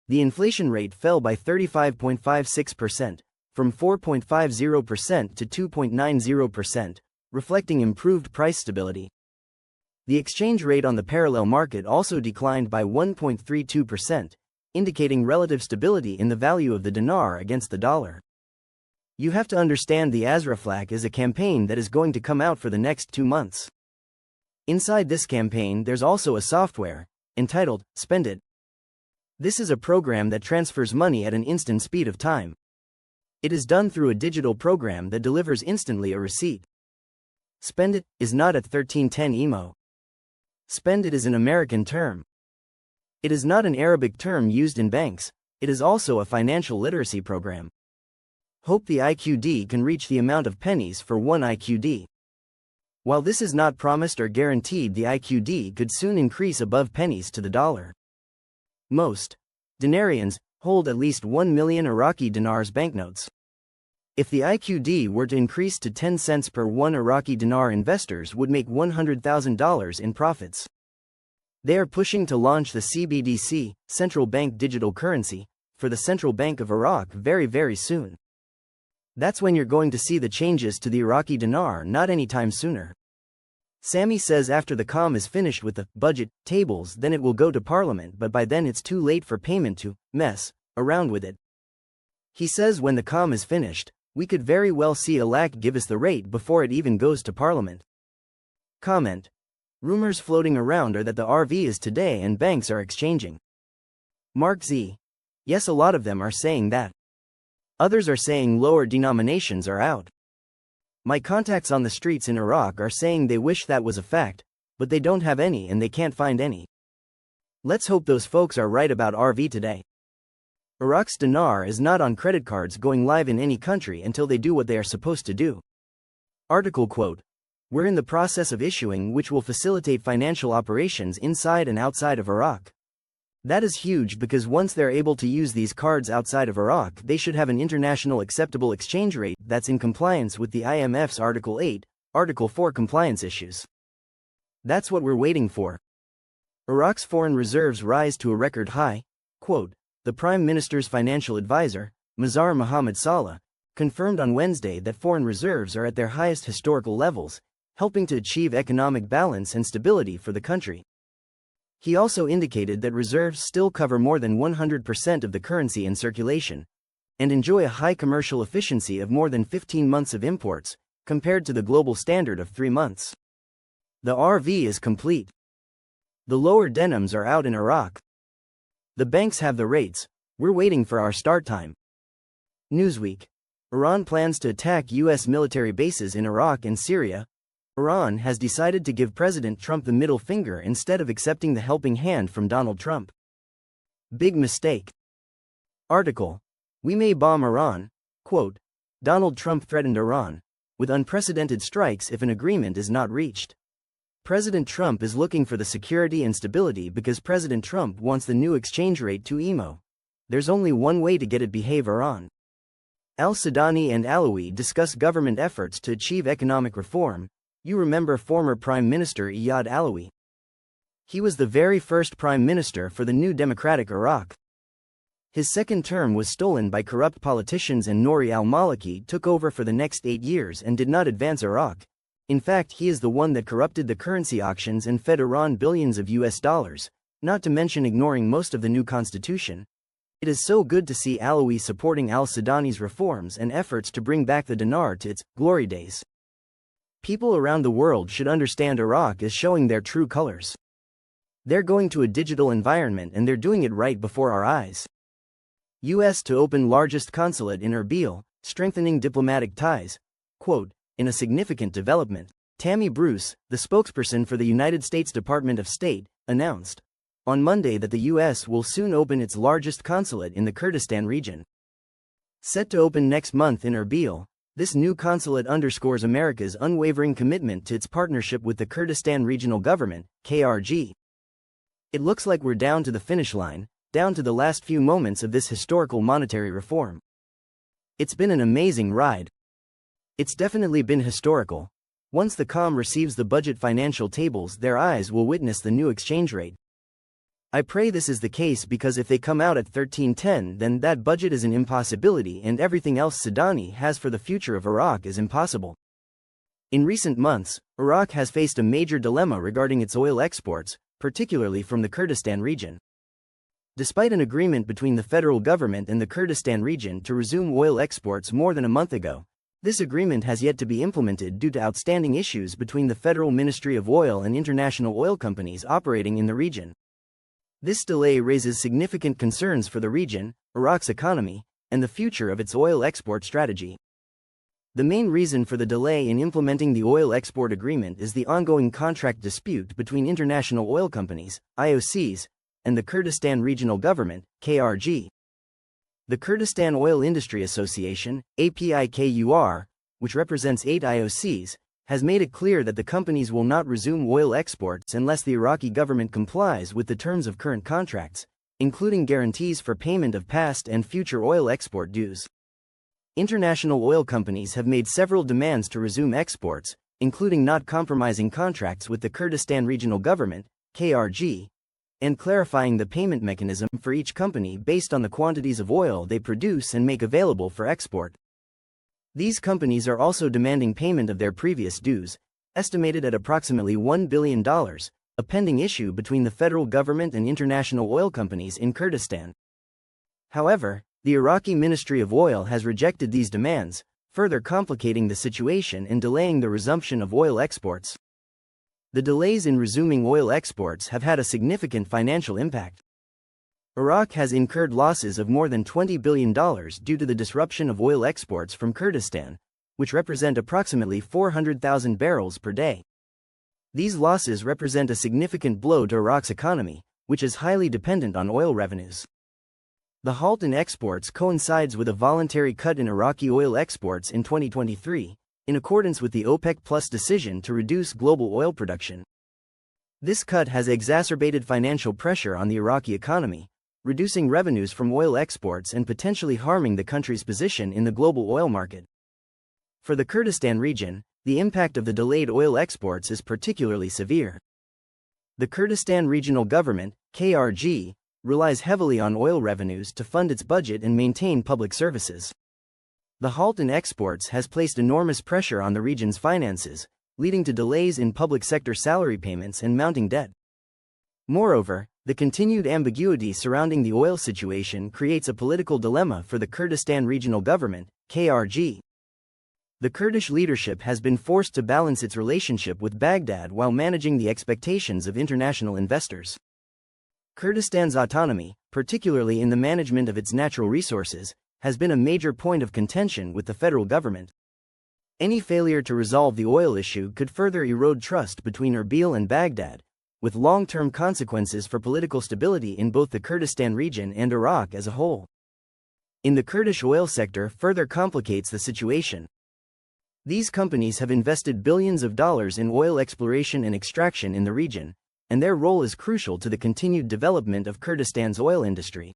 The inflation rate fell by 35.56%, from 4.50% to 2.90%, reflecting improved price stability. The exchange rate on the parallel market also declined by 1.32%, indicating relative stability in the value of the dinar against the dollar. You have to understand the Asraflak is a campaign that is going to come out for the next 2 months. Inside this campaign, there's also a software, entitled Spend It. This is a program that transfers money at an instant speed of time. It is done through a digital program that delivers instantly a receipt. Spend It is not at 1310 EMO. Spend It is an American term. It is not an Arabic term used in banks, it is also a financial literacy program. Hope the IQD can reach the amount of pennies for 1 IQD. While this is not promised or guaranteed, the IQD could soon increase above pennies to the dollar. Most dinarians hold at least 1 million Iraqi dinars banknotes. If the IQD were to increase to 10 cents per 1 Iraqi dinar, investors would make $100,000 in profits. They are pushing to launch the CBDC, central bank digital currency, for the Central Bank of Iraq very soon. That's when you're going to see the changes to the Iraqi dinar, not anytime sooner. Sami says after the COM is finished with the budget tables, then it will go to Parliament, but by then it's too late for payment to mess around with it. He says when the COM is finished, we could very well see Al-Sudani give us the rate before it even goes to Parliament. Comment. Rumors floating around are that the RV is today and banks are exchanging. Mark Z. Yes, a lot of them are saying that. Others are saying lower denominations are out. My contacts on the streets in Iraq are saying they wish that was a fact, but they don't have any and they can't find any. Let's hope those folks are right about RV today. Iraq's dinar is not on credit cards going live in any country until they do what they are supposed to do. Article quote. We're in the process of issuing, which will facilitate financial operations inside and outside of Iraq. That is huge because once they're able to use these cards outside of Iraq, they should have an international acceptable exchange rate that's in compliance with the IMF's Article 8, Article 4 compliance issues. That's what we're waiting for. Iraq's foreign reserves rise to a record high. Quote, the Prime Minister's financial advisor, Mazhar Mohammed Saleh, confirmed on Wednesday that foreign reserves are at their highest historical levels, helping to achieve economic balance and stability for the country. He also indicated that reserves still cover more than 100% of the currency in circulation, and enjoy a high commercial efficiency of more than 15 months of imports, compared to the global standard of 3 months. The RV is complete. The lower denims are out in Iraq. The banks have the rates, we're waiting for our start time. Newsweek. Iran plans to attack U.S. military bases in Iraq and Syria. Iran has decided to give President Trump the middle finger instead of accepting the helping hand from Donald Trump. Big mistake. Article. We may bomb Iran. Quote, Donald Trump threatened Iran with unprecedented strikes if an agreement is not reached. President Trump is looking for the security and stability because President Trump wants the new exchange rate to EMO. There's only one way to get it behave Iran. Al-Sudani and Allawi discuss government efforts to achieve economic reform. You remember former Prime Minister Iyad Allawi. He was the very first Prime Minister for the new democratic Iraq. His second term was stolen by corrupt politicians and Nouri al-Maliki took over for the next 8 years and did not advance Iraq. In fact, he is the one that corrupted the currency auctions and fed Iran billions of US dollars, not to mention ignoring most of the new constitution. It is so good to see Allawi supporting al-Sudani's reforms and efforts to bring back the dinar to its glory days. People around the world should understand Iraq is showing their true colors. They're going to a digital environment and they're doing it right before our eyes. U.S. to open largest consulate in Erbil, strengthening diplomatic ties. Quote, in a significant development, Tammy Bruce, the spokesperson for the United States Department of State, announced on Monday that the U.S. will soon open its largest consulate in the Kurdistan region. Set to open next month in Erbil, this new consulate underscores America's unwavering commitment to its partnership with the Kurdistan Regional Government, KRG. It looks like we're down to the finish line, down to the last few moments of this historical monetary reform. It's been an amazing ride. It's definitely been historical. Once the COM receives the budget financial tables, their eyes will witness the new exchange rate. I pray this is the case, because if they come out at 1310, then that budget is an impossibility and everything else Sudani has for the future of Iraq is impossible. In recent months, Iraq has faced a major dilemma regarding its oil exports, particularly from the Kurdistan region. Despite an agreement between the federal government and the Kurdistan region to resume oil exports more than a month ago, this agreement has yet to be implemented due to outstanding issues between the Federal Ministry of Oil and international oil companies operating in the region. This delay raises significant concerns for the region, Iraq's economy, and the future of its oil export strategy. The main reason for the delay in implementing the oil export agreement is the ongoing contract dispute between international oil companies, IOCs, and the Kurdistan Regional Government, KRG. The Kurdistan Oil Industry Association, APIKUR, which represents 8 IOCs, has made it clear that the companies will not resume oil exports unless the Iraqi government complies with the terms of current contracts, including guarantees for payment of past and future oil export dues. International oil companies have made several demands to resume exports, including not compromising contracts with the Kurdistan Regional Government, KRG, and clarifying the payment mechanism for each company based on the quantities of oil they produce and make available for export. These companies are also demanding payment of their previous dues, estimated at approximately $1 billion, a pending issue between the federal government and international oil companies in Kurdistan. However, the Iraqi Ministry of Oil has rejected these demands, further complicating the situation and delaying the resumption of oil exports. The delays in resuming oil exports have had a significant financial impact. Iraq has incurred losses of more than $20 billion due to the disruption of oil exports from Kurdistan, which represent approximately 400,000 barrels per day. These losses represent a significant blow to Iraq's economy, which is highly dependent on oil revenues. The halt in exports coincides with a voluntary cut in Iraqi oil exports in 2023, in accordance with the OPEC+ decision to reduce global oil production. This cut has exacerbated financial pressure on the Iraqi economy, reducing revenues from oil exports and potentially harming the country's position in the global oil market. For the Kurdistan region, the impact of the delayed oil exports is particularly severe. The Kurdistan Regional Government, KRG, relies heavily on oil revenues to fund its budget and maintain public services. The halt in exports has placed enormous pressure on the region's finances, leading to delays in public sector salary payments and mounting debt. Moreover, the continued ambiguity surrounding the oil situation creates a political dilemma for the Kurdistan Regional Government, KRG. The Kurdish leadership has been forced to balance its relationship with Baghdad while managing the expectations of international investors. Kurdistan's autonomy, particularly in the management of its natural resources, has been a major point of contention with the federal government. Any failure to resolve the oil issue could further erode trust between Erbil and Baghdad, with long-term consequences for political stability in both the Kurdistan region and Iraq as a whole. In the Kurdish oil sector further complicates the situation. These companies have invested billions of dollars in oil exploration and extraction in the region, and their role is crucial to the continued development of Kurdistan's oil industry.